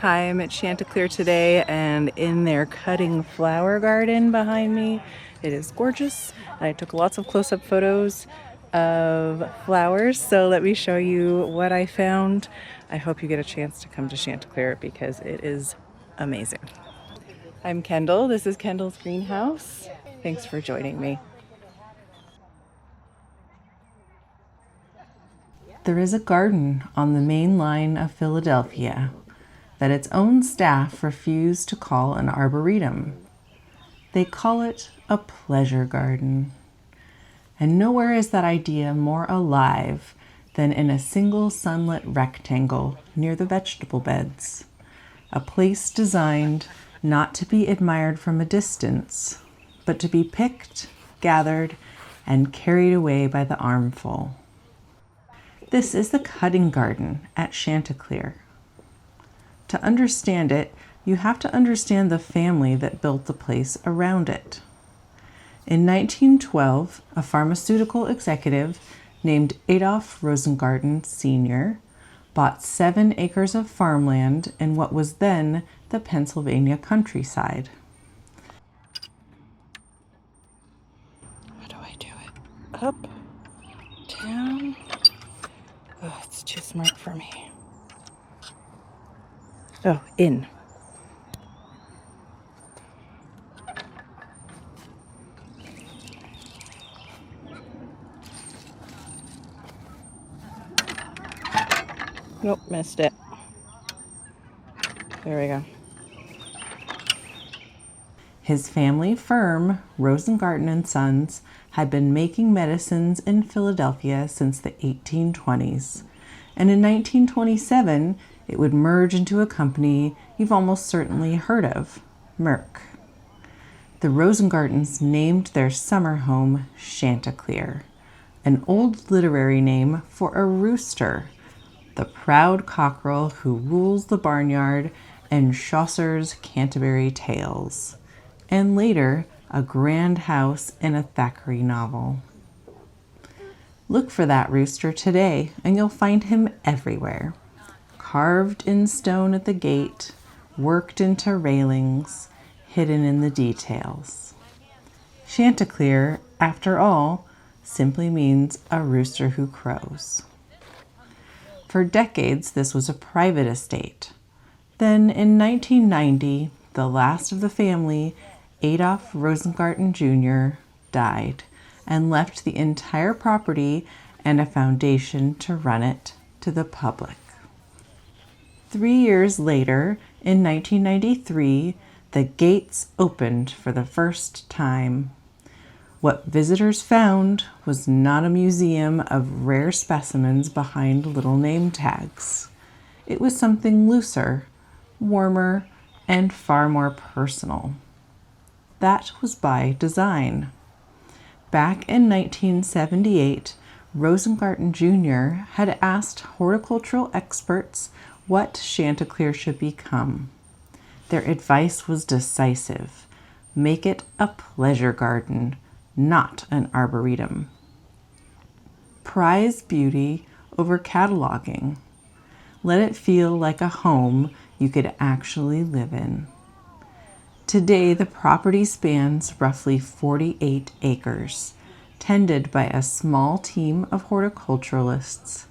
Hi, I'm at Chanticleer today and in their cutting flower garden behind me. It is gorgeous and I took lots of close-up photos of flowers, so let me show you what I found. I hope you get a chance to come to Chanticleer because it is amazing. I'm Kendall. This is Kendall's greenhouse. Thanks for joining me. There is a garden on the main line of Philadelphia that its own staff refuse to call an arboretum. They call it a pleasure garden. And nowhere is that idea more alive than in a single sunlit rectangle near the vegetable beds. A place designed not to be admired from a distance, but to be picked, gathered, and carried away by the armful. This is the cutting garden at Chanticleer. To understand it, you have to understand the family that built the place around it. In 1912, a pharmaceutical executive named Adolf Rosengarten Sr. bought 7 acres of farmland in what was then the Pennsylvania countryside. How do I do it? Up, down. Oh, it's too smart for me. Oh, in. Nope, missed it. There we go. His family firm, Rosengarten and Sons, had been making medicines in Philadelphia since the 1820s. And in 1927, it would merge into a company you've almost certainly heard of, Merck. The Rosengartens named their summer home Chanticleer, an old literary name for a rooster, the proud cockerel who rules the barnyard in Chaucer's Canterbury Tales, and later a grand house in a Thackeray novel. Look for that rooster today and you'll find him everywhere, carved in stone at the gate, worked into railings, hidden in the details. Chanticleer, after all, simply means a rooster who crows. For decades, this was a private estate. Then in 1990, the last of the family, Adolf Rosengarten Jr., died and left the entire property and a foundation to run it to the public. 3 years later, in 1993, the gates opened for the first time. What visitors found was not a museum of rare specimens behind little name tags. It was something looser, warmer, and far more personal. That was by design. Back in 1978, Rosengarten Jr. had asked horticultural experts what Chanticleer should become. Their advice was decisive. Make it a pleasure garden, not an arboretum. Prize beauty over cataloging. Let it feel like a home you could actually live in. Today, the property spans roughly 48 acres, tended by a small team of horticulturalists.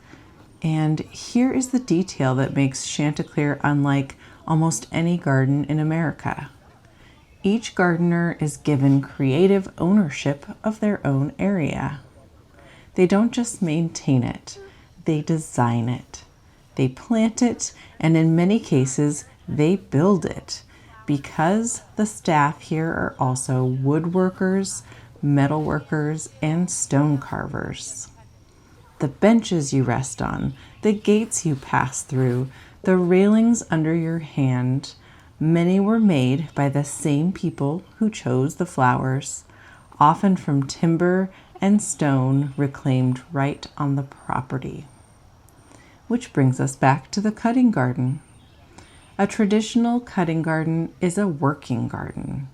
And here is the detail that makes Chanticleer unlike almost any garden in America. Each gardener is given creative ownership of their own area. They don't just maintain it, they design it. They plant it, and in many cases, they build it, because the staff here are also woodworkers, metalworkers, and stone carvers. The benches you rest on, the gates you pass through, the railings under your hand, many were made by the same people who chose the flowers, often from timber and stone reclaimed right on the property. Which brings us back to the cutting garden. A traditional cutting garden is a working garden.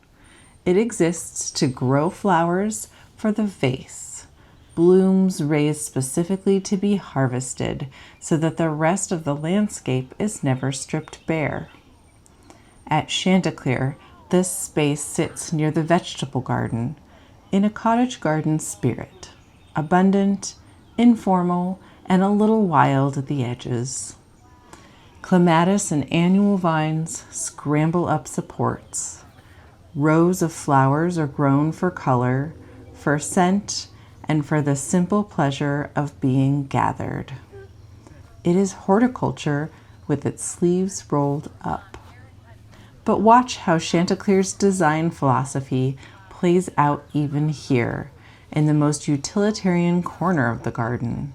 It exists to grow flowers for the vase, blooms raised specifically to be harvested so that the rest of the landscape is never stripped bare. At Chanticleer, this space sits near the vegetable garden in a cottage garden spirit, abundant, informal, and a little wild at the edges. Clematis and annual vines scramble up supports. Rows of flowers are grown for color, for scent, and for the simple pleasure of being gathered. It is horticulture with its sleeves rolled up. But watch how Chanticleer's design philosophy plays out even here, in the most utilitarian corner of the garden.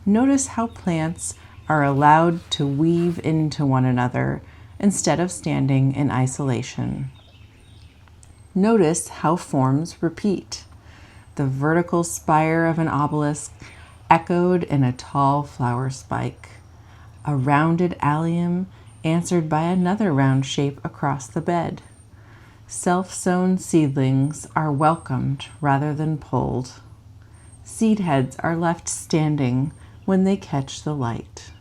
Notice how plants are allowed to weave into one another instead of standing in isolation. Notice how forms repeat. The vertical spire of an obelisk echoed in a tall flower spike. A rounded allium answered by another round shape across the bed. Self-sown seedlings are welcomed rather than pulled. Seed heads are left standing when they catch the light.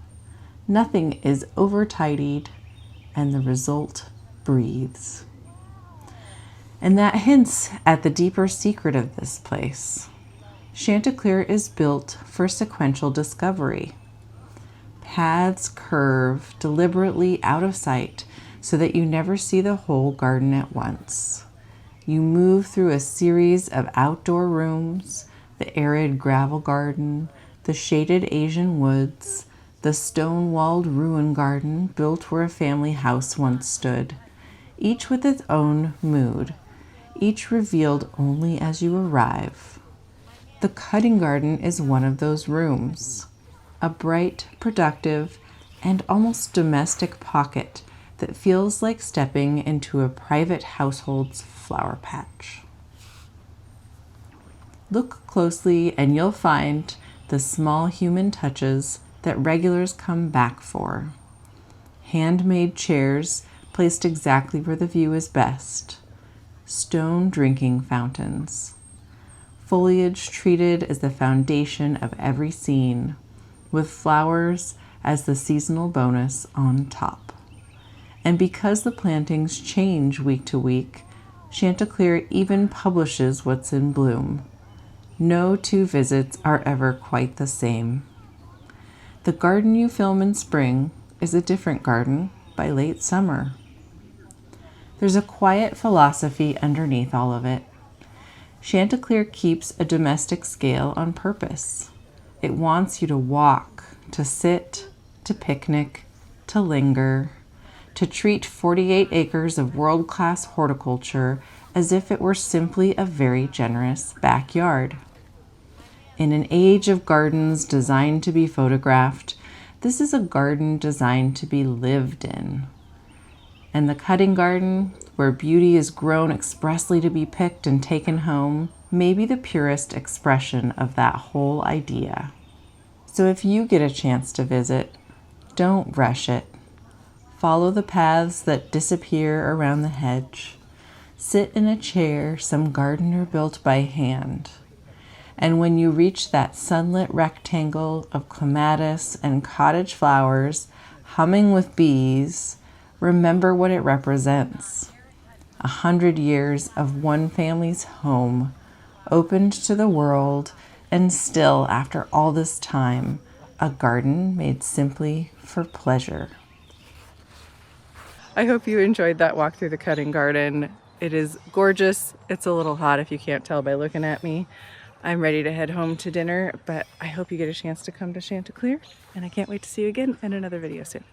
Nothing is over-tidied, and the result breathes. And that hints at the deeper secret of this place. Chanticleer is built for sequential discovery. Paths curve deliberately out of sight so that you never see the whole garden at once. You move through a series of outdoor rooms, the arid gravel garden, the shaded Asian woods, the stone-walled ruin garden built where a family house once stood, each with its own mood, each revealed only as you arrive. The cutting garden is one of those rooms, a bright, productive, and almost domestic pocket that feels like stepping into a private household's flower patch. Look closely and you'll find the small human touches that regulars come back for. Handmade chairs placed exactly where the view is best. Stone drinking fountains. Foliage treated as the foundation of every scene, with flowers as the seasonal bonus on top. And because the plantings change week to week, Chanticleer even publishes what's in bloom. No two visits are ever quite the same. The garden you film in spring is a different garden by late summer. There's a quiet philosophy underneath all of it. Chanticleer keeps a domestic scale on purpose. It wants you to walk, to sit, to picnic, to linger, to treat 48 acres of world-class horticulture as if it were simply a very generous backyard. In an age of gardens designed to be photographed, this is a garden designed to be lived in. And the cutting garden, where beauty is grown expressly to be picked and taken home, may be the purest expression of that whole idea. So if you get a chance to visit, don't rush it. Follow the paths that disappear around the hedge. Sit in a chair some gardener built by hand. And when you reach that sunlit rectangle of clematis and cottage flowers humming with bees, remember what it represents. 100 years of one family's home, opened to the world, and still, after all this time, a garden made simply for pleasure. I hope you enjoyed that walk through the cutting garden. It is gorgeous. It's a little hot if you can't tell by looking at me. I'm ready to head home to dinner, but I hope you get a chance to come to Chanticleer, and I can't wait to see you again in another video soon.